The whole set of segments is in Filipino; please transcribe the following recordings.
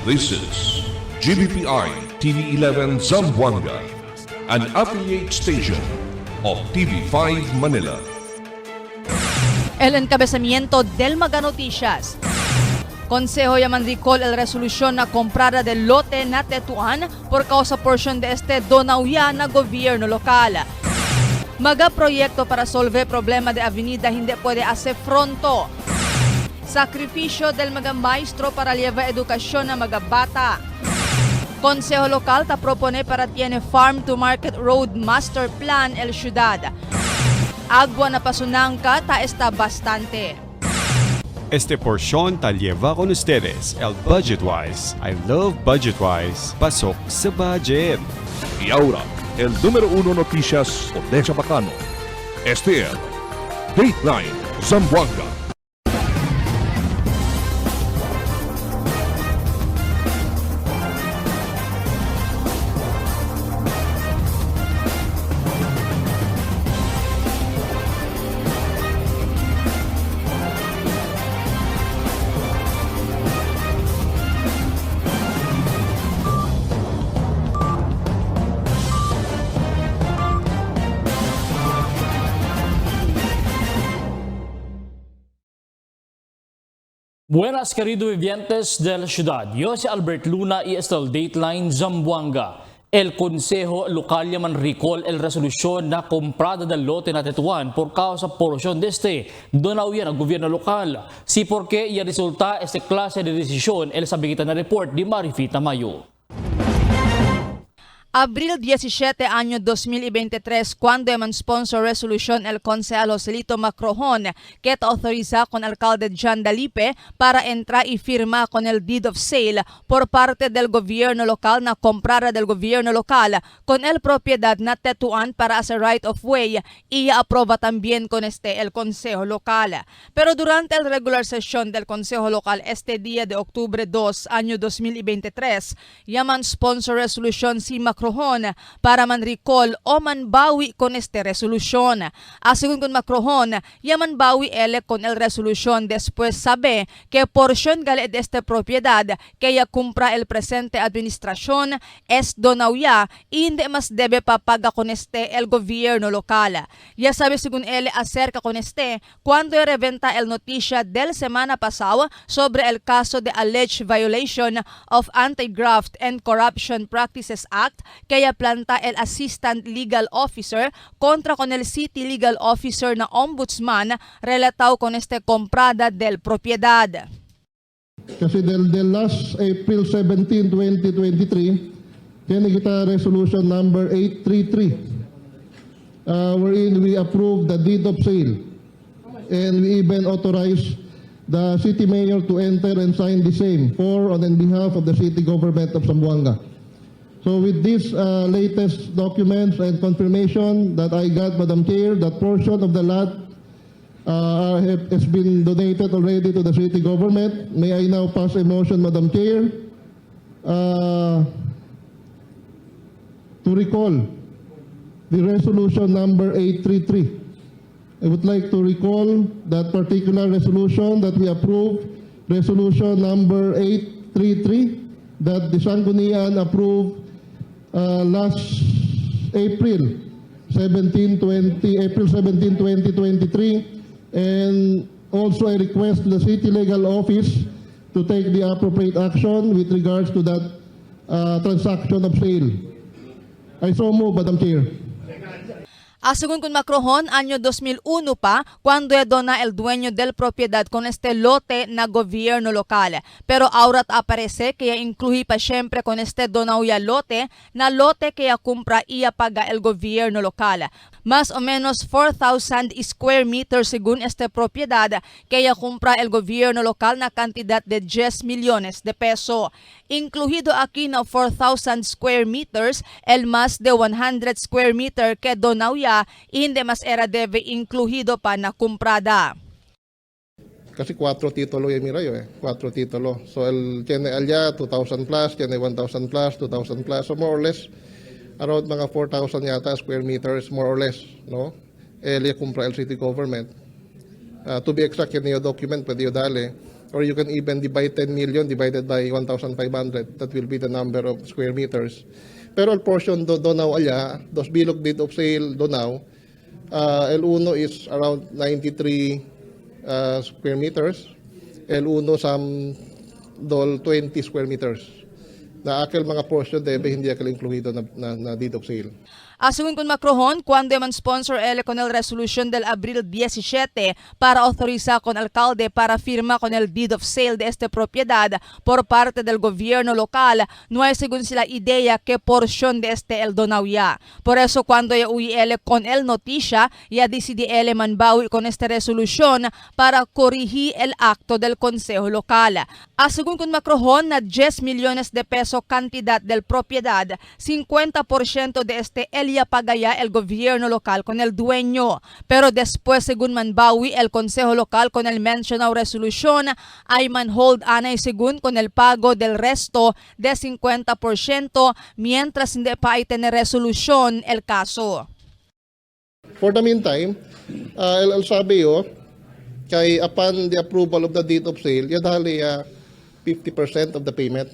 This is GBPI TV11 Zamboanga, an affiliate station of TV5 Manila. El encabezamiento del Mega Noticias. Consejo llaman recall el resolución na comprada del lote na Tetuan por causa porción de este donauya na gobierno lokal. Maga proyecto para solver problema de avenida hindi pwede hacer fronto. Sakripisyo del mga maestro para llevar edukasyon ng mga bata. Consejo lokal ta propone para tiene Farm to Market Road Master Plan el Ciudad. Agua na pasunangka ta está bastante. Este porción tal lleva con ustedes el Budgetwise. I love Budgetwise. Pasok sa budget. Y ahora, el número 1 noticias Odessa Bacano. Este es Dateline Zamboanga. Buenas queridos vivientes de la ciudad. Yo soy Albert Luna y este es el Dateline Zamboanga. El Consejo Local llaman recall el resolución na comprada del lote na Tetuan por causa porción de este donauya ng gobierno lokal. Si porque ya resulta este clase de desisyon el sabigitan na report di Marifita Mayo. Abril 17, año 2023, cuando sponsor resolution el Consejero Joselito Macrohon que autoriza con alcalde John Dalipe para entrar y firma con el deed of sale por parte del gobierno local na comprara del gobierno local con el propiedad na Tetuan para hacer right of way y aproba también con este el Consejo Local. Pero durante el regular session del Consejo Local este día de octubre 2, año 2023, llaman sponsor resolution si Macrohon para man-recall o manbawi con este resolution. Según con Macrohon, ya manbawi ele con el resolution después sabe que porción gali de esta propiedad que ya compra el presente administración es donauya y hindi mas debe papaga con este el gobierno local. Ya sabe según ele acerca con este cuando reventa el noticia del semana pasado sobre el caso de alleged violation of Anti-Graft and Corruption Practices Act kaya planta el Assistant Legal Officer kontra con el City Legal Officer na Ombudsman relataw con este comprada del propiedad. Kasi del last April 17, 2023, kaya kita resolution number 833 wherein we approved the deed of sale and we even authorized the city mayor to enter and sign the same for on behalf of the city government of Zamboanga. So with this latest documents and confirmation that I got, Madam Chair, that portion of the lot has been donated already to the city government. May I now pass a motion, Madam Chair, to recall the resolution number 833. I would like to recall that particular resolution that we approved, resolution number 833, that the Sangguniang approved last April 17, 2023, and also I request the City Legal Office to take the appropriate action with regards to that transaction of sale. I so move, Madam Chair. Según con Macrohon, año 2001 pa, cuando dona el dueño del propiedad con este lote na gobierno local. Pero ahora aparece que ya incluye pa siempre con este donauya lote na lote que ya compra y ya paga el gobierno local. Más o menos 4,000 square meters según este propiedad que ya compra el gobierno local na cantidad de 10 millones de peso. Incluido aquí na 4,000 square meters, el más de 100 square meter que donauya hindi mas era debe incluido pa na comprada. Kasi 4 titulo yung mirayo 4 titulo. So tiene alya 2,000 plus, tiene 1,000 plus, 2,000 plus. So more or less, around mga 4,000 yata square meters, more or less, no? Elia kumpra el city government. To be exact, yun yung document, pwede yung dali. or you can even divide 10 million divided by 1,500. That will be the number of square meters. Pero el portion do Donao Alya, Dos Bilog Deed of Sale Donao, L1 is around 93 square meters. L1 Sam Dol 20 square meters. Na aquel mga portion debe hindi aquel incluido na deed of sale. Según con Macrohon, cuando man sponsor ele con el resolución del abril 17 para autorizar con alcalde para firma con el deed of sale de esta propiedad por parte del gobierno local, no hay según sila idea qué porción de este el donaw ya. Por eso cuando ya uy ele con el noticia, ya decide ele manbawi con esta resolución para corregir el acto del consejo local. Según con Macrohon, na 10 millones de peso cantidad del propiedad, 50% de este el ya pagaya el gobierno local con el dueño. Pero después, según manbawi el consejo local con el mencionado resolución, ay manhold anay según con el pago del resto de 50% mientras hindi pa ay tener resolución el caso. For the meantime, el sabi kay upon the approval of the deed of sale, yadali 50% of the payment.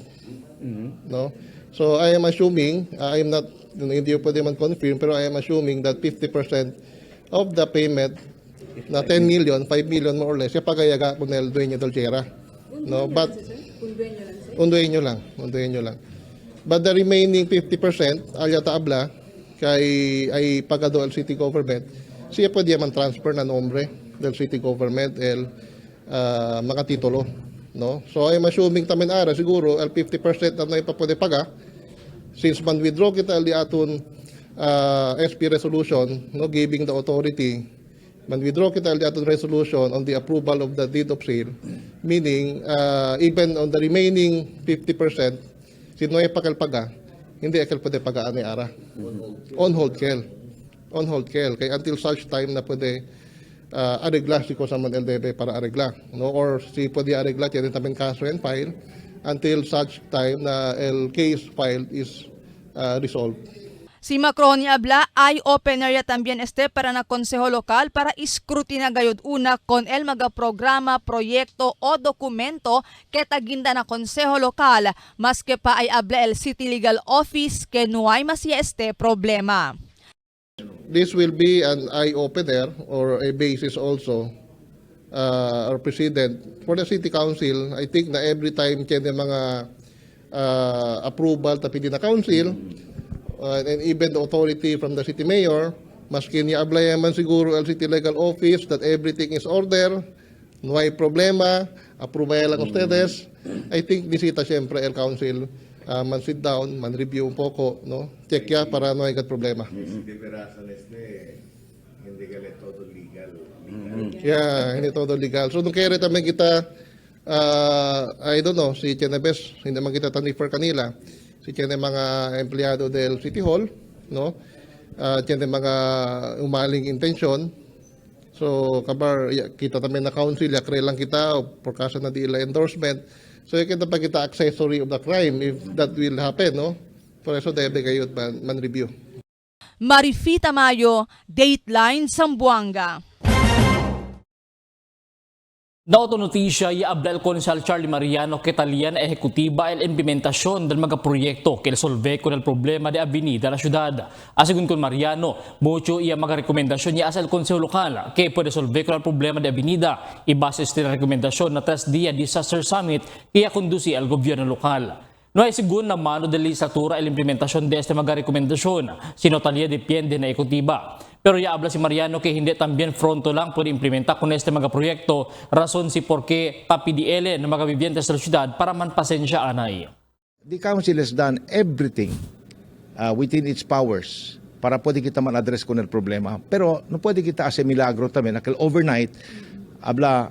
No? So I am assuming, I am not, hindi ko pwede man confirm, pero I am assuming that 50% of the payment na 10 million, 5 million more or less, pagayaga con el dueño del Tierra. No? But, un dueño lang. But the remaining 50%, alya taabla, kay ay pagado el city government, siya pwede man transfer na nombre del city government el mga titulo. No? So I am assuming tamen ara siguro el 50% na pa pwede paga since man withdraw kita di aton SP resolution, no, giving the authority, man withdraw kita di aton resolution on the approval of the deed of sale, meaning even on the remaining 50% sino ay pakalpaga hindi akal pwede pagaan ni ara on hold kel kay until such time na pwede aregla si ko sa man LDB para aregla, no, or si pwede aregla tiyan tamen kaso and file until such time na el case filed is resolved. Si Macron ni habla, ay opener ya también para na consejo local para iskrutina gayud una con el mga programa, proyekto o dokumento que taginda na consejo local, maske pa ay habla el City Legal Office que no hay masya problema. This will be an eye-opener or a basis also or precedent for the City Council. I think na every time kaya mga approval tapi na council and even the authority from the city mayor, maski niya ablayan man siguro ang City Legal Office that everything is order, no hay problema, aprubayan lang ustedes. I think bisita siyempre el council, man sit down, man review un poco, no? Check ya para no hay problema. Hindi ka todo legal. Yeah, hindi todo legal. So nung kaya tamang kita, I don't know, si Chenebes, hindi man kita tanifer kanila. Si Chene mga empleyado del City Hall, no? Chene mga umaling intensyon. So kabar kita tamang na council, yakre lang kita por kaso na di ila endorsement. So kita pa kita accessory of the crime if that will happen, no? Por eso debe kayo man review. Marifita Mayo, Dateline Zamboanga. Daoto notisya iabla el Konsehal Charlie Mariano que talian ejecutiba el implementación del mga proyekto que resolve con el problema de avenida la ciudad. Asigun con Mariano, mucho iya mga rekomendasyon niya sa el Consejo Local que puede resolve con el problema de avenida. Ibase sa rekomendasyon na 3 dia disaster summit kaya kundusi al gobierno lokal. No hay según na mano de legislatura el implementación de este mga rekomendasyon, sino talia depende na ejecutiba. Pero ya habla si Mariano que hindi también fronto lang puede implementa con este mga proyekto, rason si porque papidiele ng mga vivientes sa syudad para man pasensya anay. The council has done everything within its powers para pwede kita man-address con el problema. Pero no pwede kita ase milagro también, aquel overnight, habla,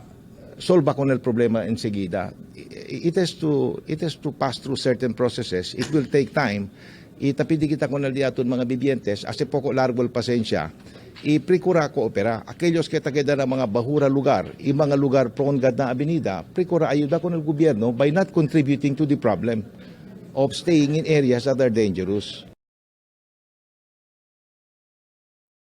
solva con el problema enseguida. It has to pass through certain processes. It will take time. Itapidi kita con el diaton mga vivientes, hace poco largo el pasensya. Procura coopera. Aquellos que taqueda ng mga bahura lugar, y mga lugar prongad na avenida, procura ayuda con el gobierno by not contributing to the problem of staying in areas that are dangerous.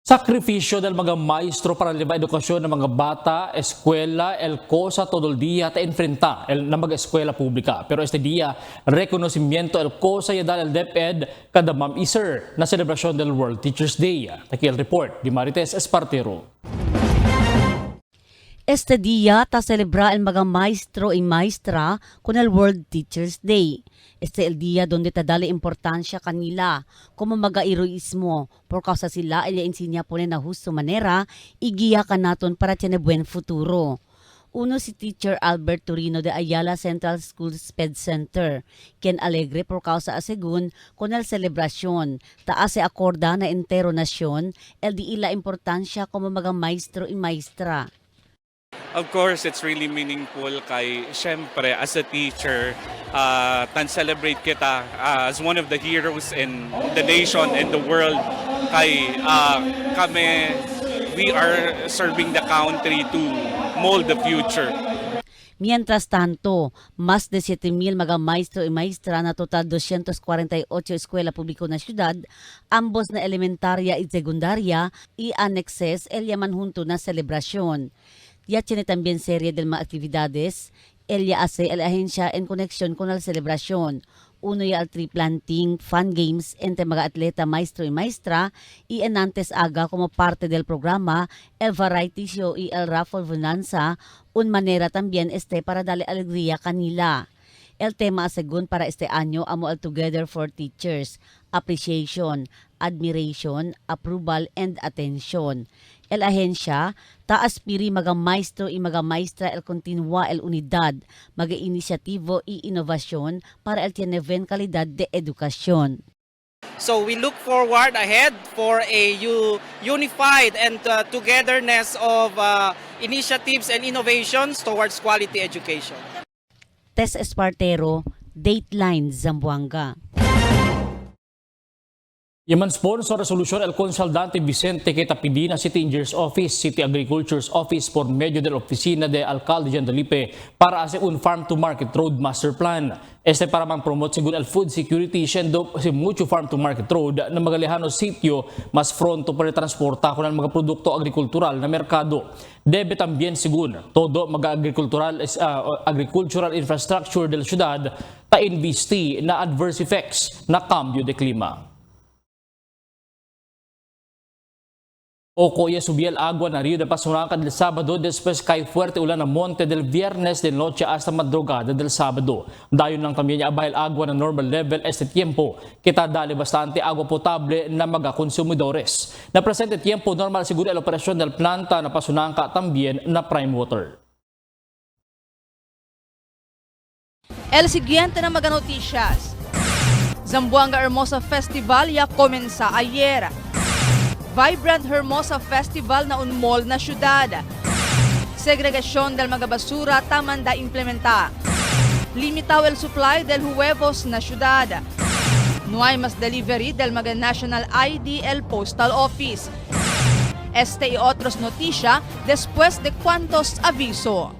Sakripisyo del mga maestro para liba edukasyon ng mga bata, eskwela, el cosa todo el día te enfrenta el na mag-eskwela publika. Pero este día, reconocimiento el cosa y dal el DepEd kada Ma'am Iser na selebrasyon del World Teachers Day. Takil report di Marites Espartero. Este día ta celebra el mga maestro y maestra con el World Teachers Day. Este el día donde ta dale importansya kanila como mag-heroismo por causa sila ay ensinya po na husto manera igiya ka naton para tiene buen futuro. Uno si Teacher Albert Torino de Ayala Central School Sped Center, quien alegre por causa asegun con el celebrasyon, taas se acorda na entero nasyon el di ila importansya como mga maestro y maestra. Of course, it's really meaningful kay syempre as a teacher, tan-celebrate kita as one of the heroes in the nation and the world. Kay kami, we are serving the country to mold the future. Mientras tanto, más de 7,000 mga maestro y maestra na total 248 eskwela publiko na syudad, ambos na elementarya y sekundarya, i-annexes el yaman junto na selebrasyon. Ya tiene también serie de mga actividades, ella hace la agencia en conexión con la celebración. Uno ya al tree planting, fun games entre mga atleta, maestro y maestra, y en antes aga como parte del programa, el variety show y el raffle bonanza, un manera también para darle alegría kanila. El tema según para este año amo al Together for Teachers, Appreciation, Admiration, Approval, and Attention. El ahensya, ta-aspiri mga maestro y mga maestra el continua el unidad, mga inisyatibo y inovasyon para el tienen kalidad de edukasyon. So we look forward ahead for a unified and togetherness of initiatives and innovations towards quality education. Tess Espartero, Dateline Zamboanga. Yaman sponsor resolution el Consaldante Vicente Ketapidina City Engineers Office, City Agriculture's Office por medio de la Oficina de Alcalde Jandalipe para hacer un Farm to Market Road Master Plan. Para mang-promote según el food security siendo si mucho Farm to Market Road na mga lehanos sitio mas pronto para transporta con ang mga produkto agrikultural na merkado. Debe también según todo mga agricultural infrastructure del ciudad ta investi na adverse effects na cambio de klima. Ocoya subió el agua na Río de Pasonaca del sábado después cae fuerte ulan na monte del viernes de noche hasta madrugada del sábado. Dayon lang también abay el agua na normal level este tiempo. Kita dale bastante agua potable na mga konsumidores. Na presente tiempo normal siguro el operasyon del planta na Pasonaca también na prime water. El siguiente na mga noticias. Zamboanga Hermosa Festival ya comenza ayer. Vibrant Hermosa Festival na unmol na syudad. Segregasyon del mga basura tamanda implementa. Limitaw el supply del huevos na syudad. No hay más delivery del mga National ID el Postal Office. Este y otros noticia después de cuantos aviso.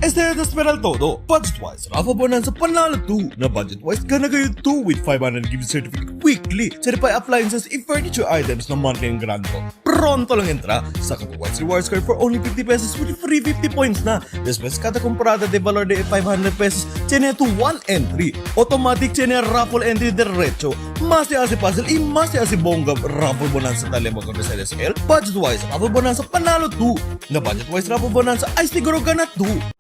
Este es esperar todo. Budget-wise, Rafa Bonanza Panalo 2. Na budget-wise ka na kayo 2 with 500 gift certificate weekly. Certified appliances and furniture items na monthly ang grando. Pronto lang entra sa Kapuwats Rewards Card for only 50 pesos with free 50 points na. Después kada comprada de valor de 500 pesos, tiene to 1 entry. Automatic tiene raffle entry derecho. Más se hace puzzle y más se hace bongga Rafa Bonanza talema con SLSL. Budget-wise, Rafa Bonanza Panalo 2. Na budget-wise, Rafa Bonanza ay siguro ganat 2.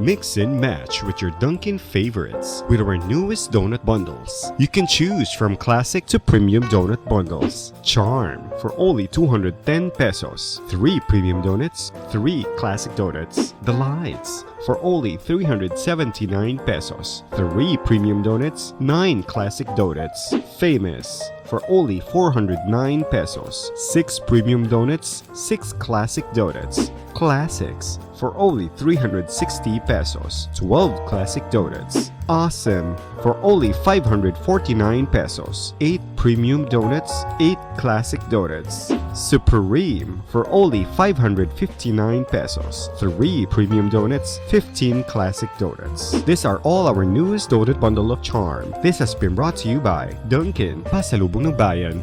Mix and match with your Dunkin' favorites with our newest donut bundles. You can choose from classic to premium donut bundles. Charm for only 210 pesos. 3 premium donuts, 3 classic donuts. Delights for only 379 pesos. 3 premium donuts, 9 classic donuts. Famous for only 409 pesos. 6 premium donuts, 6 classic donuts. Classics for only 360 pesos. 12 classic donuts. Awesome for only 549 pesos. 8 premium donuts, 8 classic donuts. Supreme for only 559 pesos. 3 premium donuts, 15 classic donuts. These are all our newest donut bundle of charm. This has been brought to you by Dunkin', Pasalubong ng Bayan.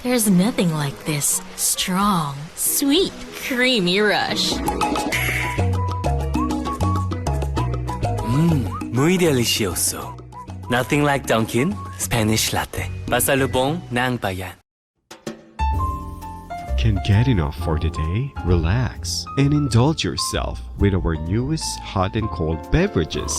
There's nothing like this strong, sweet, creamy rush. Muy delicioso. Nothing like Dunkin' Spanish Latte. Pasalubong ng Bayan. Can't get enough for the day? Relax and indulge yourself with our newest hot and cold beverages.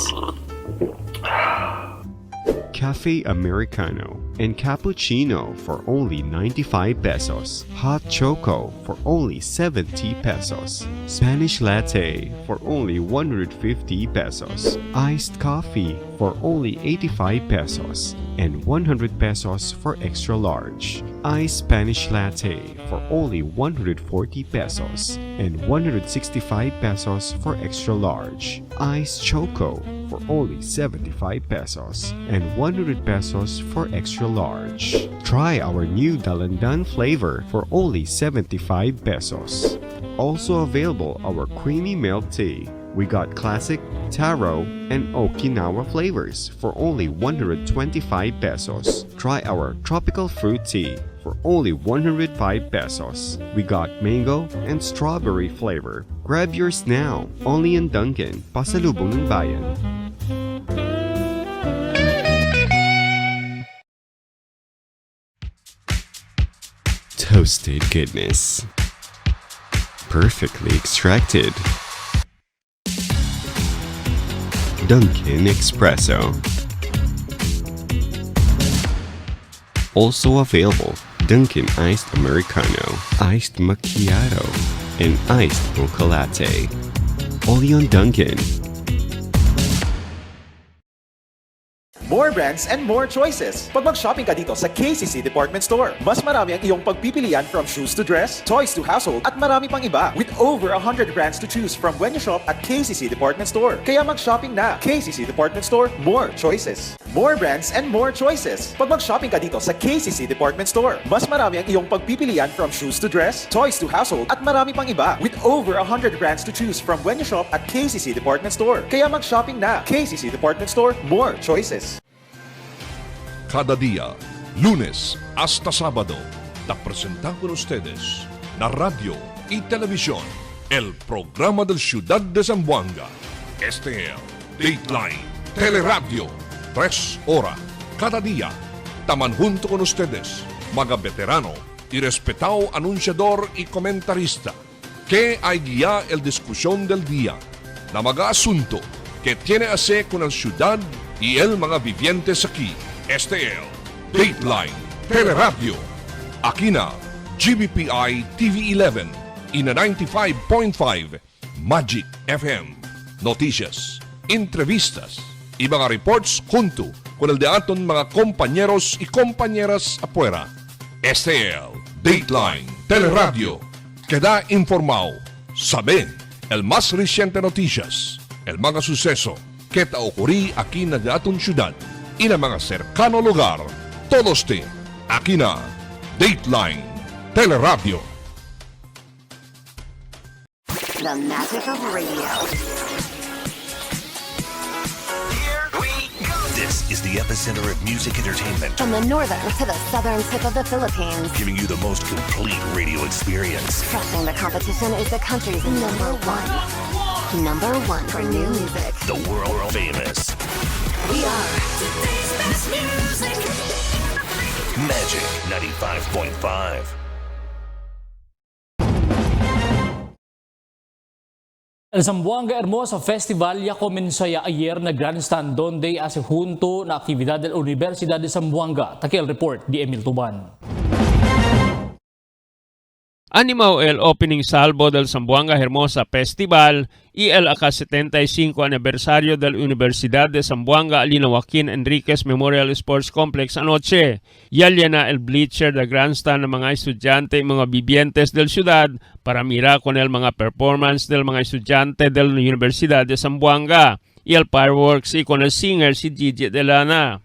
Cafe Americano and Cappuccino for only 95 pesos. Hot Choco for only 70 pesos. Spanish Latte for only 150 pesos. Iced Coffee for only 85 pesos. And 100 pesos for extra large. Iced Spanish Latte for only 140 pesos. And 165 pesos for extra large. Iced Choco for only 75 pesos. And 100 pesos for extra large. Try our new Dalandan flavor for only 75 pesos. Also available our creamy milk tea. We got classic, taro, and Okinawa flavors for only 125 pesos. Try our tropical fruit tea for only 105 pesos. We got mango and strawberry flavor. Grab yours now, only in Dunkin', Pasalubong ng Bayan. Toasted goodness. Perfectly extracted. Dunkin' Espresso. Also available, Dunkin' Iced Americano, Iced Macchiato, and Iced Mocha Latte. Only on Dunkin'. More brands and more choices. Pag mag-shopping ka dito sa KCC Department Store, mas marami ang iyong pagpipilian from shoes to dress, toys to household, at marami pang iba. With over 100 brands to choose from when you shop at KCC Department Store. Kaya mag-shopping na. KCC Department Store, more choices. More brands and more choices. Pag mag-shopping ka dito sa KCC Department Store, mas marami ang iyong pagpipilian from shoes to dress, toys to household, at marami pang iba. With over 100 brands to choose from when you shop at KCC Department Store. Kaya mag-shopping na. KCC Department Store, more choices. Cada día, lunes hasta sábado, te presentamos con ustedes la radio y televisión, el programa del Ciudad de Zamboanga. Este es Dateline Teleradio, 3 horas cada día. Taman junto con ustedes, mga veterano y respetado anunciador y comentarista, que hay guía el discusión del día, na mga asunto que tiene a hacer con la ciudad y el mga vivientes aquí. Este es Dateline Teleradio. Aquí na GBPI TV11 y na 95.5 Magic FM. Noticias, entrevistas y mga reports junto con el de aton mga compañeros y compañeras afuera. Este es Dateline Teleradio. Queda informado, sabe el más reciente noticias, el mga suceso que te ocurrí aquí na de aton ciudad y na mga cercano lugar. Todos te aquí na Dateline Teleradio. The magic of radio. Here we go. This is the epicenter of music entertainment. From the northern to the southern tip of the Philippines. Giving you the most complete radio experience. Crushing the competition is the country's number one. Number one for new music. The world famous. We are today's best music. Magic 95.5. El Zamboanga Hermosa Festival ya comenzó ya ayer na grandstand donde hace junto na actividad del Universidad de Zamboanga. Takil report di Emil Tuban. Animao el opening salvo del Zamboanga Hermosa Festival y el aka-75 aniversario del Universidad de Zamboanga Alina Joaquin Enriquez Memorial Sports Complex anoche. Yalya el bleacher de grandstand ng mga estudyante y mga vivientes del ciudad para mirar con el mga performance del mga estudyante del Universidad de Zamboanga y el fireworks y con el singer si Gigi Delana.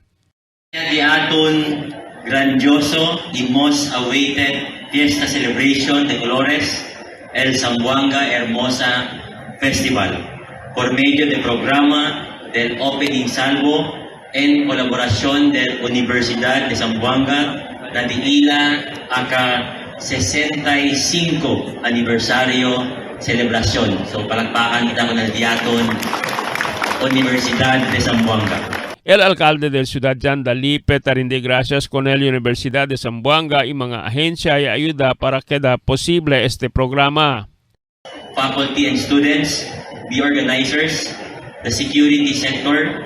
Di aton grandioso y most awaited fiesta celebration de colores, el Zamboanga Hermosa Festival, por medio del programa del Opening Salvo en colaboración de la Universidad de Zamboanga, na diila aka 65 aniversario celebrasyon. So palakpakan kita ng diaton Universidad de Zamboanga. El alcalde del Ciudad Jandalipe rinde gracias con el Universidad de Zamboanga y mga ahensya y ayuda para que da posible este programa. Faculty and students, the organizers, the security sector,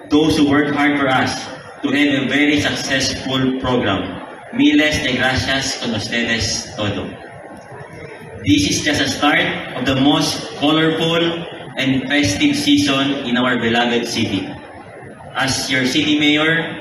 those who work hard for us to have a very successful program. Miles de gracias con ustedes todo. This is just a start of the most colorful and festive season in our beloved city. As your city mayor,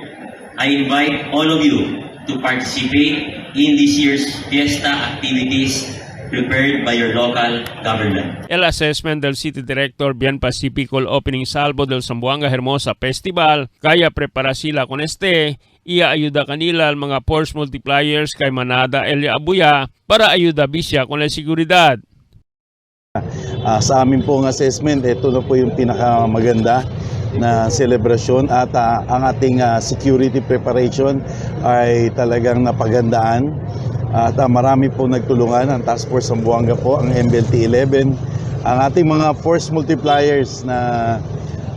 I invite all of you to participate in this year's fiesta activities prepared by your local government. El assessment del City Director Bien Pacifico el opening salvo del Zamboanga Hermosa Festival kaya prepara sila con este ayuda kanila ang mga force multipliers kay Manada Elia Abuya para ayuda bisya con la seguridad. Sa amin pong assessment, ito na po yung pinakamaganda na selebrasyon at ang ating security preparation ay talagang napagandaan at marami po nagtulungan ang Task Force Zamboanga po, ang MBLT 11, ang ating mga force multipliers na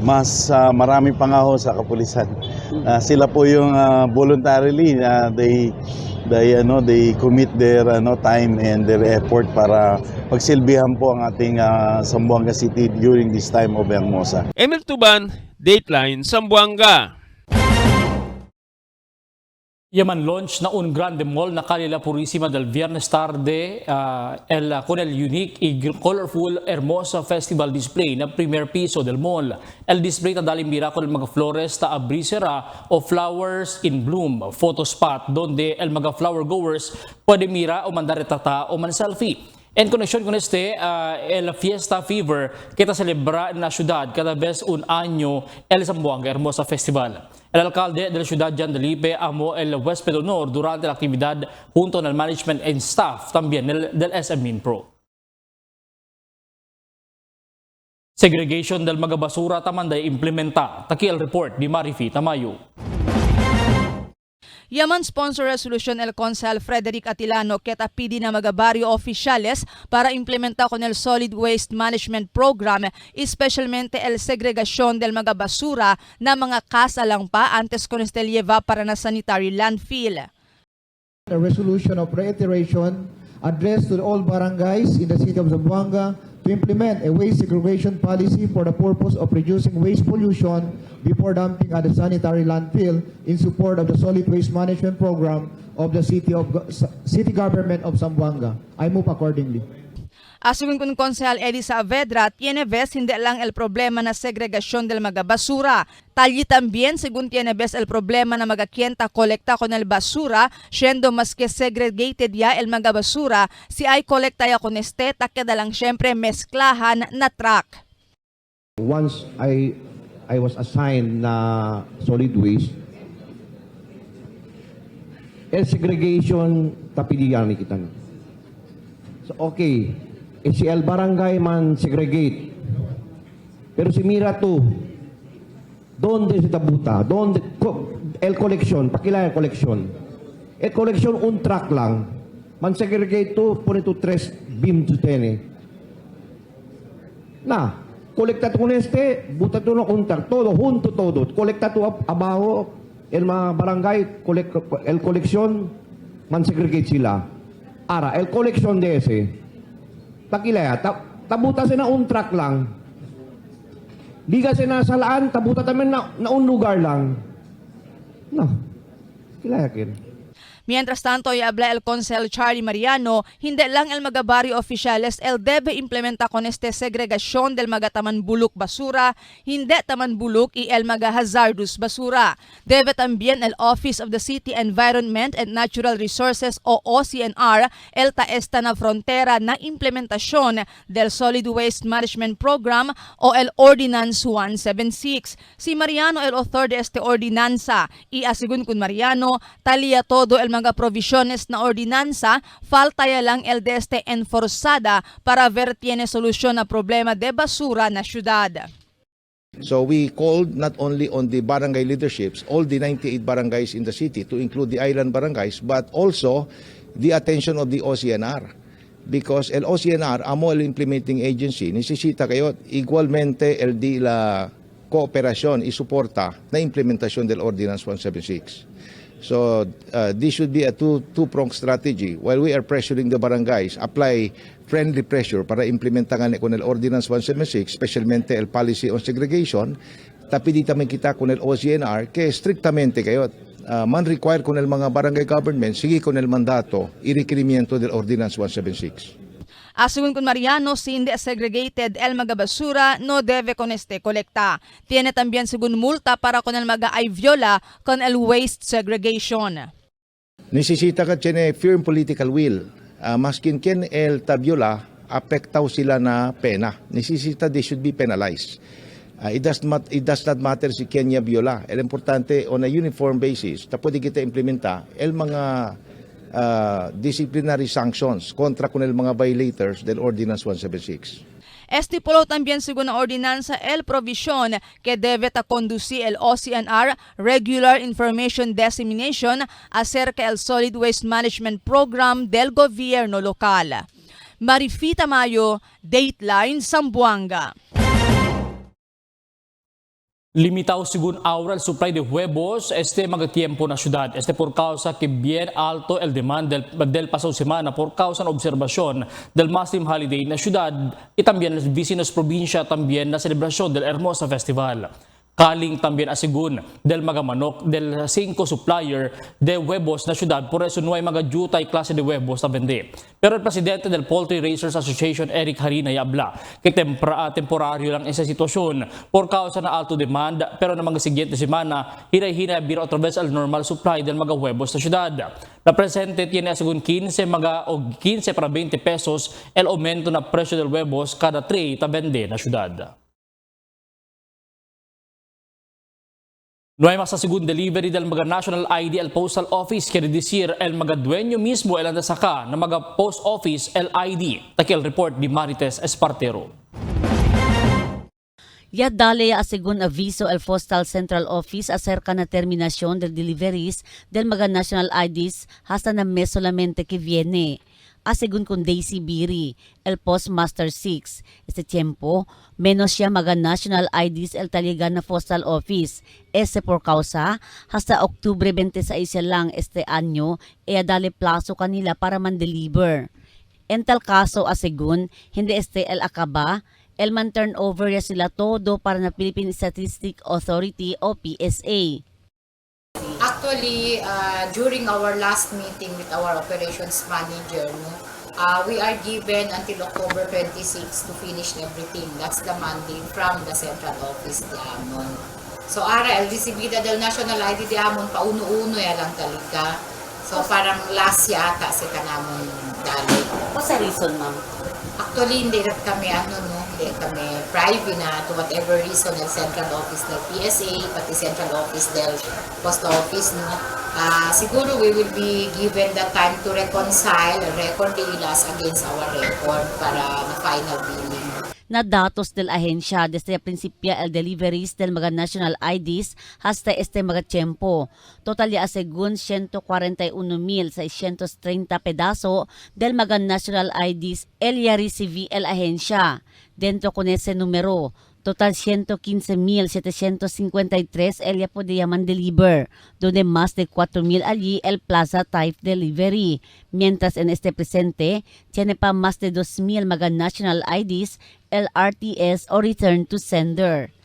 mas marami pa nga ho sa kapulisan. Sila po yung voluntarily they commit their time and their effort para pagsilbihan po ang ating Zamboanga City during this time of Hermosa. Emil Tuban, Dateline Zamboanga. Yaman launch na un grande mall na Calidad Purísima del viernes tarde con el unique y colorful Hermosa Festival display na primer piso del mall. El display ta dalimbira con el mga flores ta abrisera o flowers in bloom photo spot donde el mga flower goers puede mira o mandar retrata o man selfie. En conexión con el Fiesta Fever que celebra en la ciudad cada vez un año el Zamboanga Hermosa Festival. El alcalde de la ciudad Jandalipe amó el huésped de honor durante la actividad junto al management and staff también del SM Minpro. Segregation del mga basura tamanday implementa. Taki el report di Marifi Tamayo. Yaman sponsor resolution el Consel Frederick Atilano ket apidi na mga barrio oficiales para implementa con el Solid Waste Management Program, especialmente el segregación del mga basura na mga casa lang pa antes con este lleva para na sanitary landfill. A resolution of reiteration addressed to all barangays in the city of Zamboanga to implement a waste segregation policy for the purpose of reducing waste pollution before dumping at the sanitary landfill in support of the solid waste management program of the city government of Zamboanga. I move accordingly. Asumin kun Konsehal Eddie Saavedra, tiene vez hindi lang el problema na segregación del mga basura. Talli también, según tiene vez el problema na magakienta kolekta con el basura, siendo mas que segregated ya el mga basura, si ay kolekta ya con este, takeda lang syempre mesklahan na truck. Once I was assigned na solid waste, el segregation tapidiyan ni kita. So okay, si el barangay man segregate. Pero si mira to, donde si tabuta, donde el collection, pakilala el collection. El collection un truck lang, man segregate to, pone to tres beam to tene. Na, kolekta to con este, buta to no untar, todo, junto todo. Kolekta to abajo, el mga barangay, el collection, man segregate sila. Ara, el collection de ese, pakilaya, tabuta sila track lang. Di kasi nasalaan, tabuta tamen na un lugar lang. No, kilayakin. Mientras tanto, habla el Consel Charlie Mariano, hindi lang el mga barrio oficiales el debe implementa con este segregación del mga taman buluk basura, hindi taman buluk y el mga hazardous basura. Debe también el Office of the City Environment and Natural Resources o OCNR el taesta na frontera na implementasyon del Solid Waste Management Program o el Ordinance 176. Si Mariano el author de este ordinanza y asigun kun Mariano, talia todo el mga provisiones na ordinanza, falta ya lang el de este enforzada para ver tiene solusyon na problema de basura na syudad. So we called not only on the barangay leaderships, all the 98 barangays in the city to include the island barangays, but also the attention of the OCNR. Because el OCNR, amo el implementing agency, necesita kayo igualmente el di la cooperación y suporta na implementasyon del Ordinance 176. So this should be a two-pronged strategy. While we are pressuring the barangays, apply friendly pressure para implementan con el Ordinance 176, especialmente el policy on segregation, tapi di tamen kita con el OCNR, que strictamente kayo man require con el mga barangay government, sige con el mandato y requerimiento del Ordinance 176. Asungun con Mariano, si hindi segregated el mga basura, no debe con este colecta. Tiene también según multa para con el mga ay viola con el waste segregation. Necesita ka tiene firm political will. Maskin ken el tabiola, apektaw sila na pena. Necesita they should be penalized. It does not matter si Kenya viola. El importante on a uniform basis, ta pwede kita implementa el mga disciplinary sanctions contra con el mga violators del Ordinance 176. Estipuló también según la ordinanza el provisión que debe conducir el OCNR regular information dissemination acerca del Solid Waste Management Program del gobierno local. Marifita Mayo, Dateline, Zamboanga. Limitado según ahora el supply de huevos este mga tiempo na syudad. Este por causa que bien alto el demand del pasado semana por causa ng observasyon del Muslim holiday na syudad y también el vecinos probinsya también na celebrasyon del Hermosa Festival. Kaling también asigun del mga manok del 5 supplier de huevos na syudad, por eso no hay mga jutay klase de huevos na vende. Pero el presidente del Poultry Raisers Association, Eric Harina, habla que temporaryo lang esa sitwasyon por causa na alto demand, pero na mga siguiente semana, hinay-hinay biro otra vez al normal supply del mga huevos na syudad. La presente tiene asigun 15 para 20 pesos el aumento na presyo del huevos kada tray ta vende na syudad. No hay más según delivery del mga National ID el Postal Office, quiere decir el mga dueño mismo el andasaka na mga Post Office el ID. Takil report di Marites Espartero. Ya dale según aviso el Postal Central Office acerca na terminación del deliveries del mga National IDs hasta na mes solamente que viene. Según con Daisy Biri, el Postmaster 6. Este tiempo, menos siya mga National IDs el taligan na Postal Office. Ese por causa, hasta Oktubre 26 lang este año, dale plazo kanila para man-deliver. En tal caso, según, hindi este el akaba, el man turnover ya sila todo para na Philippine Statistic Authority o PSA. Actually, during our last meeting with our operations manager, we are given until October 26 to finish everything. That's the mandate from the central office de Amon. So, ara, el recibida del National ID de Amon, pauno-uno ya lang talaga. So, parang last yata si kanamon dali. What's the reason, ma'am? Actually, hindi rin kami, hindi kami private na to whatever reason ng central office ng PSA, pati central office del post office, no? Siguro we will be given the time to reconcile record deals against our record para na-final billing. Na datos del ahensya desde principia el deliveries del mga national IDs hasta este mga tiempo. Total ya según 141,630 pedazo del mga national IDs el ya recibí el ahensya. Dentro con ese numero, Total 115,753 ella podían deliver, donde más de 4,000 allí el Plaza Type Delivery. Mientras en este presente, tiene pa más de 2,000 mga national IDs, el RTS o Return to Sender.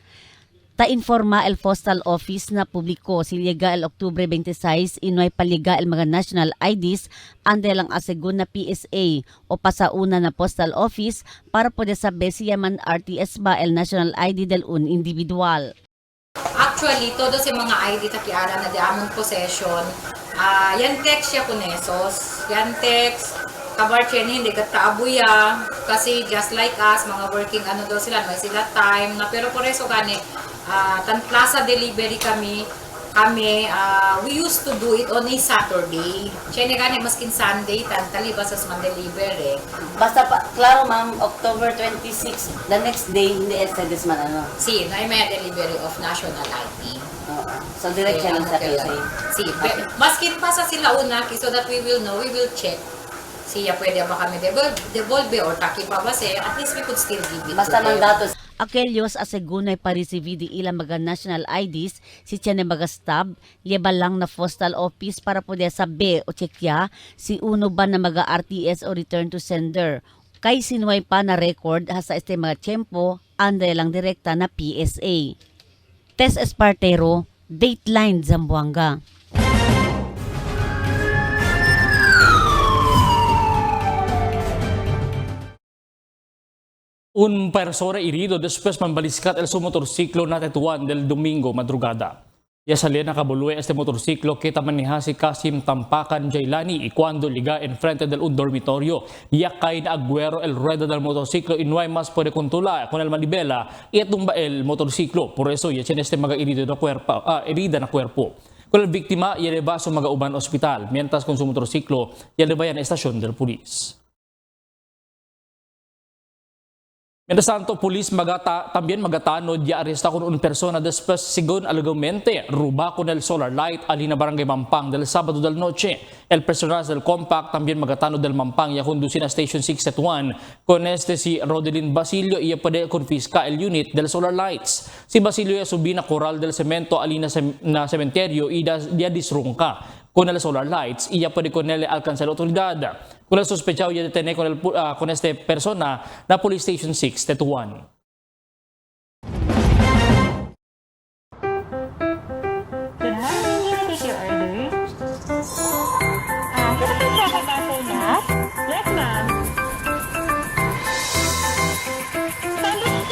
Ta-informa el Postal Office na publiko siliga el Oktubre 26 inoy paliga el mga national IDs ande lang asegun na PSA o pasauna na Postal Office para poder saber siya man RTS ba el national ID del un individual. Actually, todo si mga ID takiara na di among possession, yan text siya kunesos, yan text, kabar siya hindi kataabuya, kasi just like us, mga working ano daw sila, may sila time, na pero por eso gani, tan plaza delivery kami, we used to do it on a Saturday. Siya ni gani, maskin Sunday, tan talibas as man-deliver Basta pa, klaro ma'am, October 26, the next day, hindi SDS man ano? Si, na may delivery of national ID. So direct siya lang sa PSA? Si, maskin pa sa sila una, so that we will know, we will check. Siya pwede ba kami devolve or taki pa ba siya, at least we could still give it Basta to mang them. datos. Aquellos asegunay pa-receive di ilang mga national IDs si tiyan mga stab, liba lang na postal office para poder sabi o checkya si uno ba na mga RTS o return to sender. Kay sinuway pa na record hasa este mga tiyempo, ande lang direkta na PSA. Tess Espartero, Dateline Zamboanga. Un persona herido después mambaliscat el su motorciclo na tetuan del domingo madrugada. Ya salía nakabulue este motorciclo que maneja si Kasim Tampakan Jailani y cuando liga enfrente del un dormitorio. Ya cae na Agüero el ruedo del motociclo y no hay más puede controlar con el manibela y tumba el motociclo. Por eso ya tiene este mga herida na cuerpo. Con el víctima ya leba sa mga uban hospital mientras con su motorciclo ya leba yan estasyon del pulis. Mientras tanto, polis también magatanod ya arresta con una persona después según alegadamente ruba con el solar light alina barangay Mampang del sábado del noche. El personal del compact también magatanod del Mampang ya conducen a Station 6 con este si Rodelin Basilio y puede confisca el unit del solar lights. Si Basilio ya subí na coral del cemento alina na cementerio y ya disrungka con el solar lights y ya puede con él alcanzar la autoridad. Con el sospechado ya detene con este persona na Police Station 6 Tetuan. Yes, ma'am.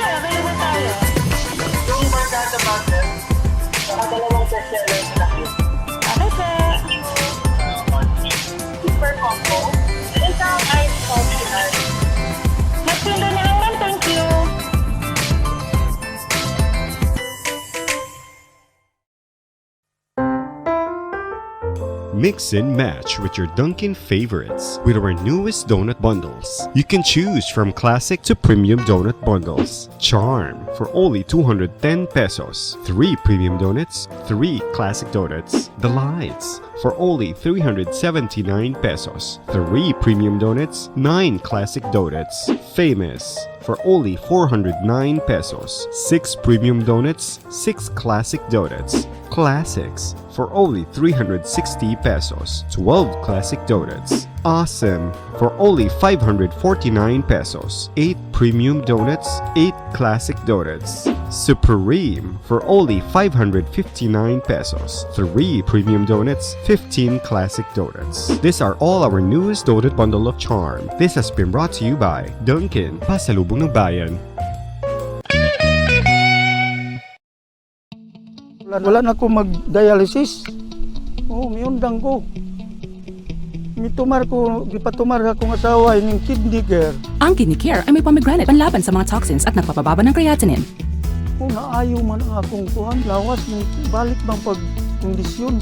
Available tayo. Yung barkada button, saka dalawang bestseller na laki. Okay, sir. Super combo. Isang ice coffee ice. Magsundo na lang, ma'am. Thank you. Mix and match with your Dunkin' favorites with our newest donut bundles. You can choose from classic to premium donut bundles. Charm for only 210 pesos. 3 premium donuts, 3 classic donuts. The Lights for only 379 pesos. 3 premium donuts, 9 classic donuts. Famous for only 409 pesos. 6 premium donuts, 6 classic donuts. Classics for only 360 pesos. 12 classic donuts. Awesome for only 549 pesos. 8 premium donuts, 8 classic donuts. Supreme for only 559 pesos. 3 premium donuts, 15 classic donuts. These are all our newest donut bundle of charm. This has been brought to you by Dunkin', Pasalubong ng Bayan. Wala na ako mag-dialysis. Miundang ko. Mitumar ko, gipatumar akong asawa ng kidney care. Ang Kidney Care ay may pomegranate panlaban sa mga toxins at nagpapababa ng creatinine. Kung naayo man ang akong kuhan, lawas ng balik bang pagkondisyon.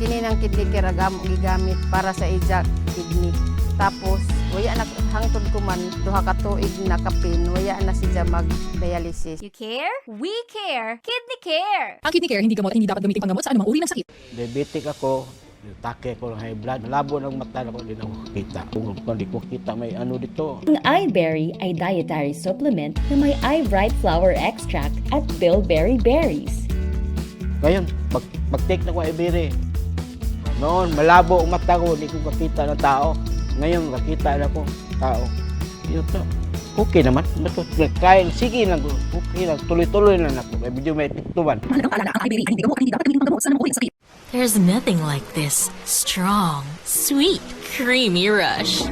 Kini ng kidney care gigamit para sa ija kidney. Tapos, waya na hangtod ko man, duha ka tuig na kapin, waya na siya mag-dialysis. You care? We care! Kidney Care! Ang Kidney Care hindi gamot ay hindi dapat gamitin panggamot sa anumang uri ng sakit. Diabetic ako, Take ko ng high blood. Malabo ng mata na ko, hindi na ako kita. Kung hindi ko kita, may ano dito. Ang iBerry ay dietary supplement na may iBright flower extract at bilberry berries. Ngayon, pag-take na ko iBerry, noon, malabo ang mata ko, hindi ko kakita ng tao. Ngayon, kakita na ko tao. Yun to. Okay naman. Kain, sige lang. Okay lang. Tuloy-tuloy na ako. May video may tiktuban. There's nothing like this strong, sweet, creamy rush.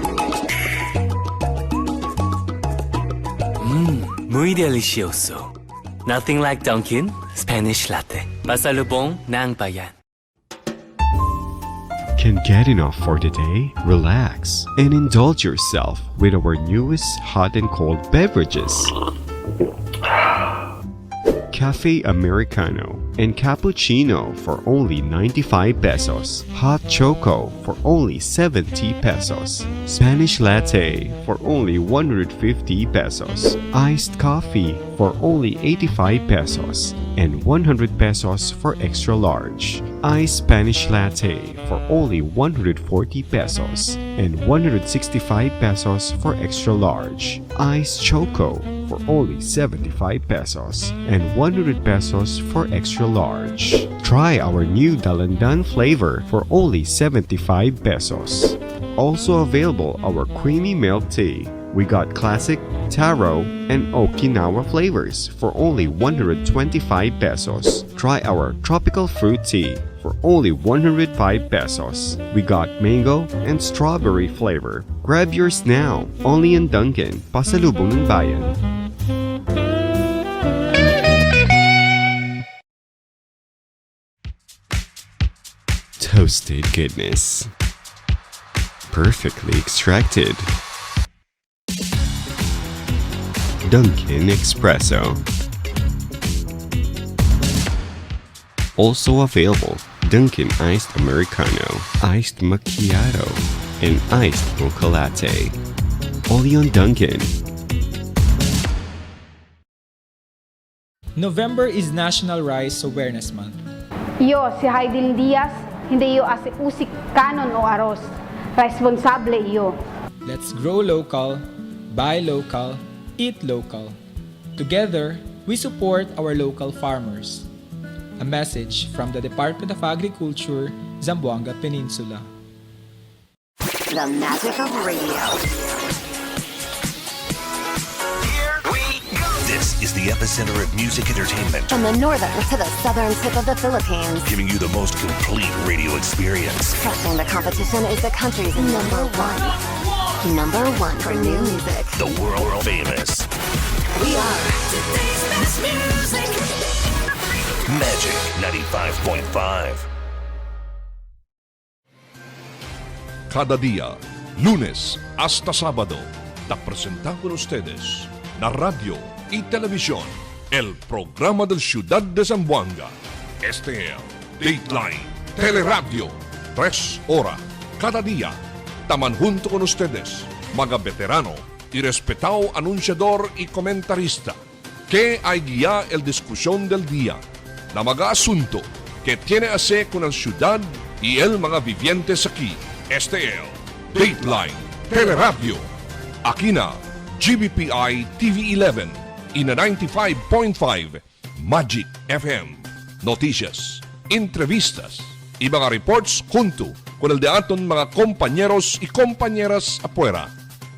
Muy delicioso. Nothing like Dunkin' Spanish Latte. Pasalubong ng bayan. Can get enough for the day? Relax and indulge yourself with our newest hot and cold beverages. Cafe Americano and Cappuccino for only 95 pesos. Hot Choco for only 70 pesos. Spanish Latte for only 150 pesos. Iced Coffee for only 85 pesos. And 100 pesos for extra large. Iced Spanish Latte for only 140 pesos. And 165 pesos for extra large. Iced Choco for only 75 pesos and 100 pesos for extra large. Try our new Dalandan flavor for only 75 pesos. Also available our creamy milk tea. We got classic, taro, and Okinawa flavors for only 125 pesos. Try our tropical fruit tea for only 105 pesos. We got mango and strawberry flavor. Grab yours now, only in Dunkin', Pasalubong ng Bayan. Toasted goodness. Perfectly extracted. Dunkin' Espresso. Also available, Dunkin' Iced Americano, Iced Macchiato, and Iced Mocha Latte. Only on Dunkin'. November is National Rice Awareness Month. Yo, si Haidil Diaz, hindi yo ase usik kanon o aros. Responsable iyo. Let's grow local, buy local, eat local. Together, we support our local farmers. A message from the Department of Agriculture, Zamboanga Peninsula. The magic of radio. This is the epicenter of music entertainment, From the northern to the southern tip of the Philippines. giving you the most complete radio experience. Crushing the competition is the country's number one. Number one for new music. The world famous We are today's best music. Magic 95.5. Cada día, lunes hasta sábado, te presentamos con ustedes la radio y televisión, el programa del Ciudad de Zamboanga. Este es Dateline Teleradio, 3 horas cada día. Taman junto con ustedes, mga veterano y respetado anunciador y comentarista, que hay guía el discusión del día, na mga asunto que tiene a ver con la ciudad y el mga vivientes aquí. Este es Dateline Teleradio. Aquí na GBPI TV11 y na 95.5 Magic FM. Noticias, entrevistas y mga reports junto con el de aton mga compañeros y compañeras afuera.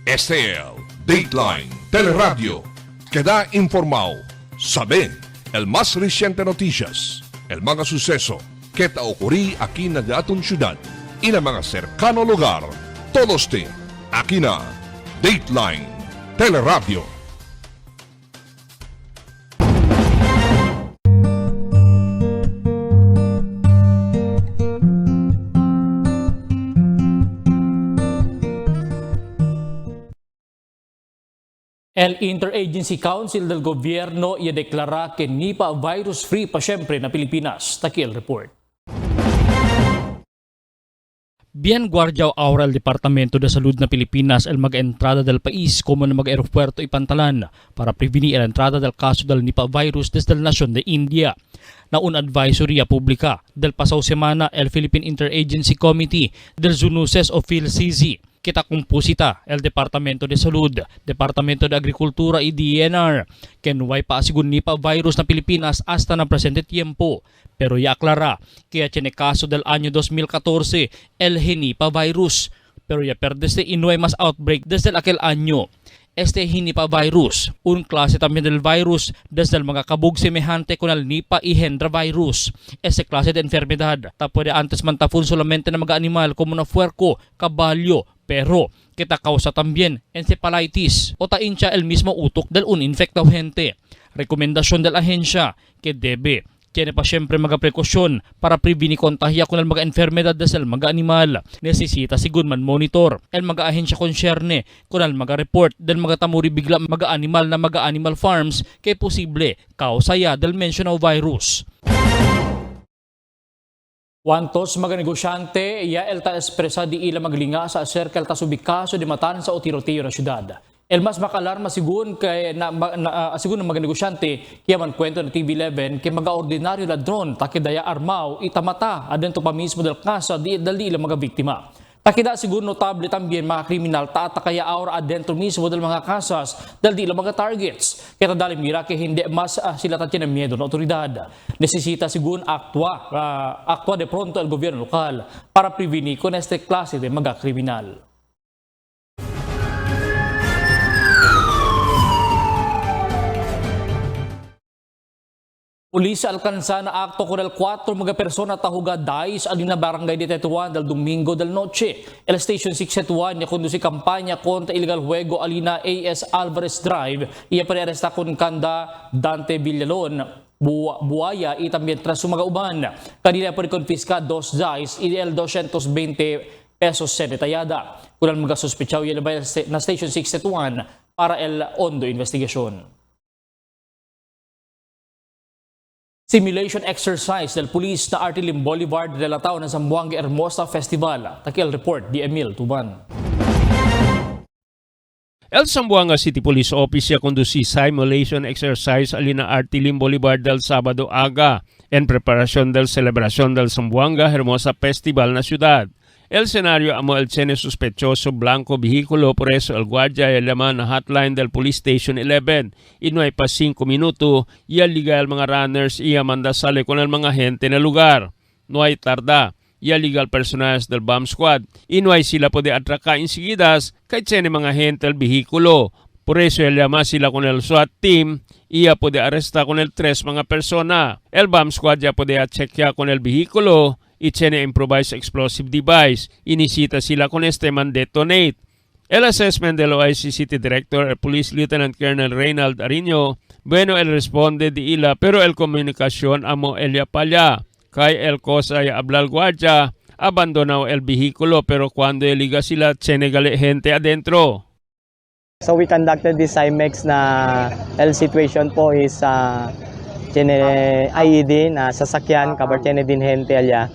Este es Dateline Teleradio. Queda informado, sabe el más reciente noticias, el mga suceso que ta ocurrí aquí na de aton ciudad y na mga cercano lugar. Todos aquí na Dateline Teleradio. El Interagency Council del Gobierno ideklara que Nipah virus-free pa siyempre na Pilipinas. Taki el report. Bien guardiao ahora el Departamento de Salud na Pilipinas el mag-entrada del país como na mag-aeropuerto y Pantalan para prevenir la entrada del caso del Nipah virus desde la nación de India. na un advisory publica del pasaw semana el Philippine Interagency Committee del Zunuses o PhilCZ. Kita kumpusita el Departamento de Salud, Departamento de Agrikultura y DNR, kenway pa asigun ni pa virus na Pilipinas hasta na presente tiempo. Pero ya aclara que tiene caso del año 2014 el Henipa virus, pero ya perdeste inuay mas outbreak desde aquel año. Este Henipa virus, un klase también del virus desde el mga kabug semejante con el Nipah y Hendra virus. Este klase de enfermedad ta puede antes mantapun solamente na mga animal como na puerco, caballo, pero kita causa también encephalitis o taincha el mismo utok del un infectado gente. Rekomendasyon del ahensya que debe tiene pa siyempre mga prekosyon para prevenir kontahya con el mga enfermedad desde el mga animal. Necesita sigun man monitor el mga ahensya concerne con el mga report del mga tamuri bigla mga animal na mga animal farms kay posible kausa ya del mentioned virus. Wantos mga negosyante, ya el ta espresa di ila maglinga sa acerca el tasubikaso di matan sa tiroteyo na syudad. El mas makalarma sigun kay sigun ng mga negosyante kaya man kwento na TV11 kay mga ordinaryo ladron takidaya armaw itamata adento pa mismo del kaso di dali ila mga biktima. Takida sigun notable tambien mga kriminal tatakaya aura adentro mismo del mga kasas dali ila mga targets. Kaya dali mira kay hindi mas sila tatyan ng miedo ng otoridad. Necesita sigun actua de pronto el gobyerno lokal para prevenir con este klase de mga kriminal. Pulis alcanza na akto con el 4 mga persona tahuga dais alina barangay de Tetuan del Domingo del Noche. El Station 6 Tetuan ya conduce kampanya contra illegal juego alina AS Alvarez Drive. Iya pare-aresta con kanda Dante Villalon, Buaya y también tras sumagauban. Kanila pa confisca 2 dais y el 220 pesos se detallada. Kunal mga sospechao yan na Station 6 Tetuan para el ondo investigasyon. Simulation exercise del Police na Artilim Boulevard de la Tao ng Zamboanga Hermosa Festival. Takil report di Emil Tuban. El Zamboanga City Police Office ya conduci simulation exercise alina Artilim Boulevard del Sabado aga en preparación del celebración del Zamboanga Hermosa Festival na ciudad. El escenario amo el tiene sospechoso blanco vehículo, por eso el guardia y llaman na hotline del Police Station 11. Y no hay pa 5 minutos y al liga el mga runners y manda sale con el mga gente en el lugar. No hay tarda y al liga el personal del bomb squad y no hay sila puede atracar enseguidas kay tiene mga gente el vehículo. Por eso el llama sila con el SWAT team y ya puede arrestar con el 3 mga persona. El bomb squad ya puede chequear con el vehículo y tiene improvised explosive device. Inisita sila con este man detonate. El assessment del OIC City Director, el Police Lieutenant Colonel Reynald Ariño, bueno, él responde de ila, pero el comunicación amo Elia Palla. Kay el cosa ya habla el guardia, abandonado el vehículo, pero cuando eliga sila, tiene gente adentro. So we conducted this IMEX na el situation po is tiene IED na sasakyan, kabar tiene din gente alya.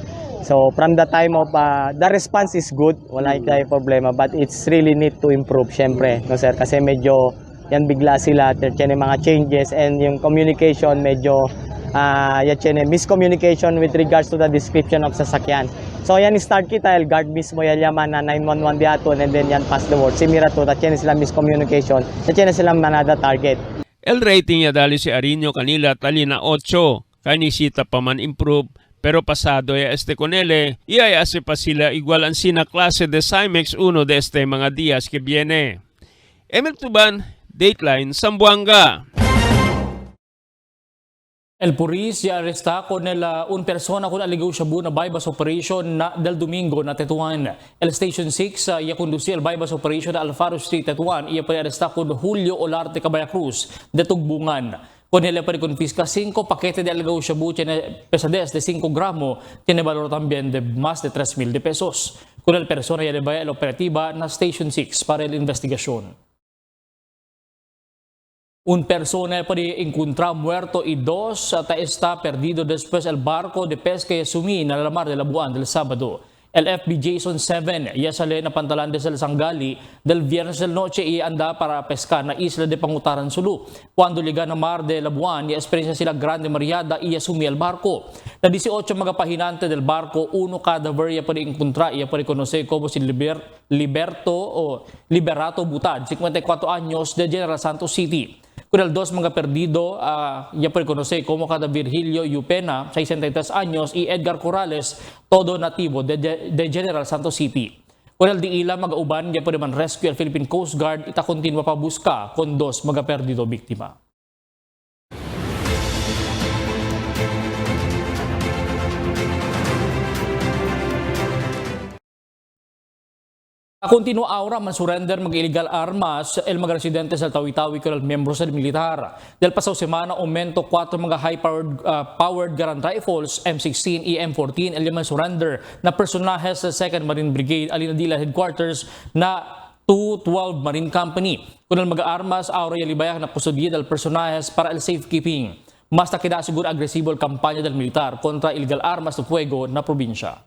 So from the time of the response is good, wala tayo problema, but it's really need to improve syempre, no sir, kasi medyo yan bigla sila, tiene mga changes and yung communication medyo yan tiene miscommunication with regards to the description of sasakyan. So yan start kita el guard mismo yan yaman na 911 diaton and then yan pass the word. Simira to that tiene sila miscommunication, tiene sila manada target. El rating ya dali si Ariño kanila talina 8, kanisita pa man improve, pero pasado ya este con ele, y ay hace pa sila igual ang sina klase de Cymex 1 de este mga días que viene. Emil Tuban, Dateline, Zamboanga. El Puris ya arresta con un persona con alegado shabu na bypass operation na del Domingo na Tetuan. El Station 6 ya conduce el bypass operation na Alfaro Street Tetuan. Iya pa arresta con Julio Olarte Cabaya Cruz de Tugbungan. Con él para confisca 5 paquetes de alegado shabu tiene pesadez de 5 gramos, tiene valor también de más de 3,000 pesos. Con el persona ya de la operativa na Station 6 para la investigación. Un persona puede encontrar muerto y 2 está perdido después del barco de pesca y sumí en la mar de Labuan del sábado. LFB Jason 7, iya sale na pantalan desde Sangali, del Viernes del Noche anda para pescar na Isla de Pangutaran Sulu. Cuando liga na Mar de Labuan, iya experiencia sila Grande Mariada, iya sumi el barco. Na 18 mga pahinante del barco, uno cadaver iya pwede encontra, iya pwede conocer como si Liberato Butad, 54 años de General Santos City. Con el dos mga perdido, ya puede conocer como cada Virgilio Yupena, 63 años, y Edgar Corrales, todo nativo de General Santos City. Con el di ila mga uban, ya puede man rescue el Philippine Coast Guard, ita continua pa busca con dos mga perdido biktima. A continuo ahora man surrender mag-illegal armas el mga residentes del Tawi-Tawi con el miembros del militar. Del pasado semana, aumento 4 mga high-powered Garand Rifles, M16 y M14 el man surrender na personajes sa 2nd Marine Brigade Alinadila Headquarters na 212 Marine Company. Con el mga armas, ahora yalibayag na kustudiya del personajes para el safekeeping. Mas nakida siguro agresibo el kampanya del militar kontra illegal armas de fuego na probinsya.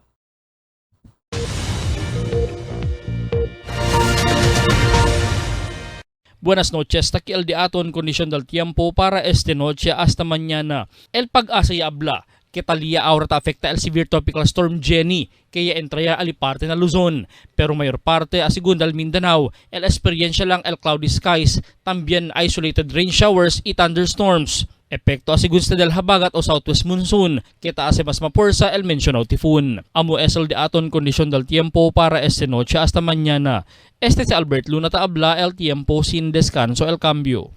Buenas noches, aquí el de aton condición del tiempo para esta noche hasta mañana. El pag-asa y habla que talía ahora te afecta el severe tropical storm Jenny que ya entraya aliparte na Luzon. Pero mayor parte a segunda del Mindanao, el experiencia lang el cloudy skies, también isolated rain showers y thunderstorms. Epekto a segundo del habagat o southwest monsoon, que taas mas maporsa el mencionado tifun. Amo es el de aton condición del tiempo para esta noche hasta mañana. Este es Albert Luna Taabla, el tiempo sin descanso, el cambio.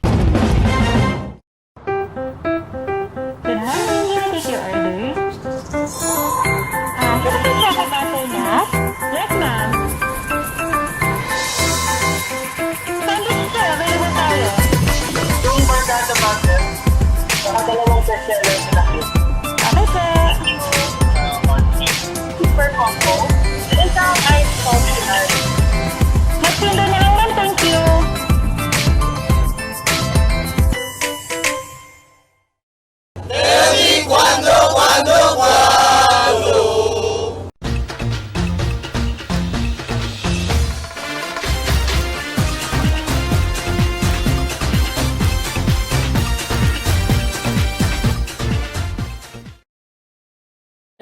Dalawang bestseller sa laki. Ano po? Super combo. Isang ice functional. Magsindo na lang ma'am, thank you. Tell me cuando.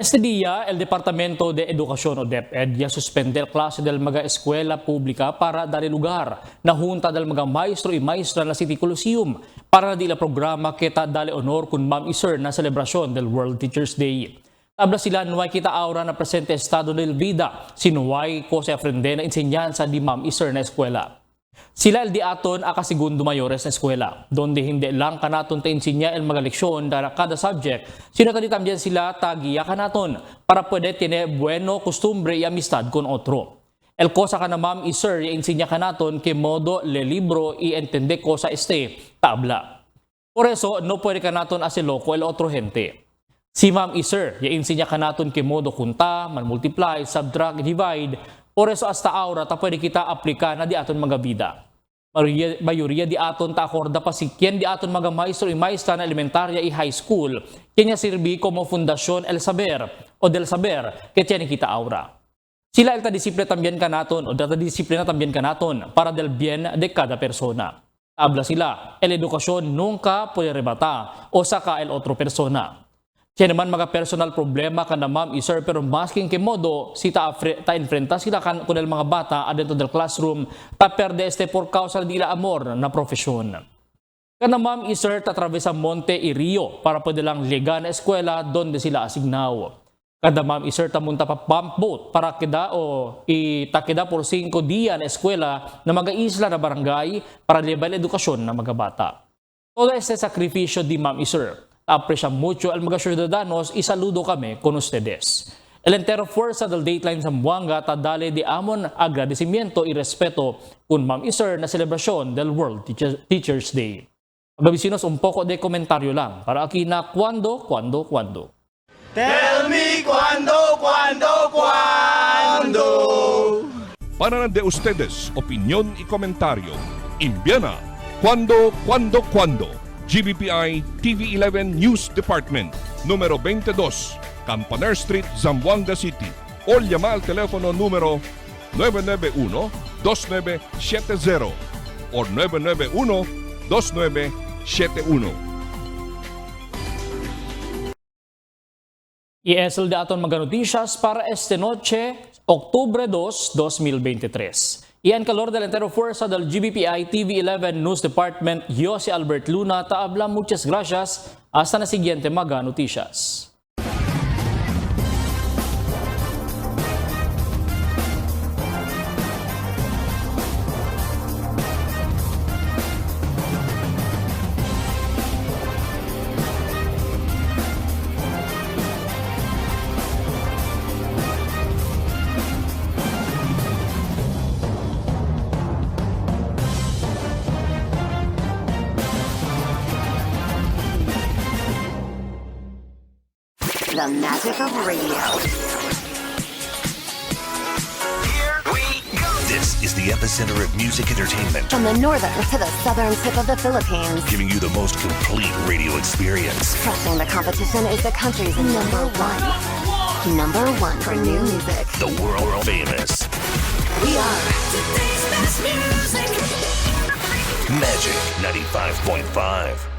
Este día, el Departamento de Educación o DepEd ya suspende el clase del mga eskwela pública para dar lugar na junta del mga maestro y maestra na City Coliseum para na dila programa kita dale honor kun Ma'am y Sir na selebrasyon del World Teachers Day. Tabla sila nuway kita aura na presente estado del vida, sinuway ko sa aprende na ensenyanza di Ma'am y Sir na eskwela. Sila el di aton aka segundo mayores na eskwela, donde hindi lang kanaton ta ensinya el mga leksyon dara kada subject, sino tadi también sila tagiya kanaton para pwede tiene bueno costumbre y amistad con otro. El cosa ka na Ma'am y Sir y ensinya kanaton que modo le libro y entende cosa tabla. Por eso no puede kanaton ase loco el otro gente. Si Ma'am y Sir y ensinya kanaton que modo kunta, man multiply, subtract, divide. Por eso hasta ahora ta pwede kita aplika na di aton mga bida. Mayoría di aton ta akorda pa si kien di aton mga maestro y maestra na elementarya y high school, kanya sirbi como fundasyon el saber o del saber que tiene kita aura. Sila el ta disiplina también kanaton o data disiplina también kanaton para del bien de cada persona. Habla sila, el edukasyon nunca puede rebata o saka el otro persona. Kaya naman mga personal problema ka na Ma'am y Sir pero masking ke modo si ta enfrenta sila kan kun el mga bata adentro del classroom ta perde este por causa de la amor na profesyon. Kana Ma'am y Sir ta travesa Monte y Rio para pwede lang liga na eskwela donde sila asignaw. Kada Ma'am y Sir ta munta pa pump boat para kida o itakida por 5 diya na eskwela na mga isla na barangay para level edukasyon na mga bata. Todo este sakripisyo di Ma'am y Sir. Aprecia mucho al mga ciudadanos y saludo kami con ustedes. El entero fuerza del Dateline Zamboanga ta dale de amon agradecimiento y respeto con Ma'am y Sir na celebrasyon del World Teachers Day. Mga vecinos, un poco de komentaryo lang para aquí na cuando. Tell me cuando. Para de ustedes, opinión y comentario. Envíana cuando. GBPI TV11 News Department, número 22, Campaner Street, Zamboanga City. o llama al teléfono número 991-2970 o 991-2971. ESL daton mga noticias para este noche, Octubre 2, 2023. Iyan calor del entero fuerza del GBPI TV11 News Department, yo si Albert Luna, taabla muchas gracias, hasta na siguiente mga noticias. The magic of radio. Here we go. This is the epicenter of music entertainment, From the northern to the southern tip of the Philippines. giving you the most complete radio experience. Crushing the competition is the country's number one. Number one for new music. The world famous We are Magic 95.5.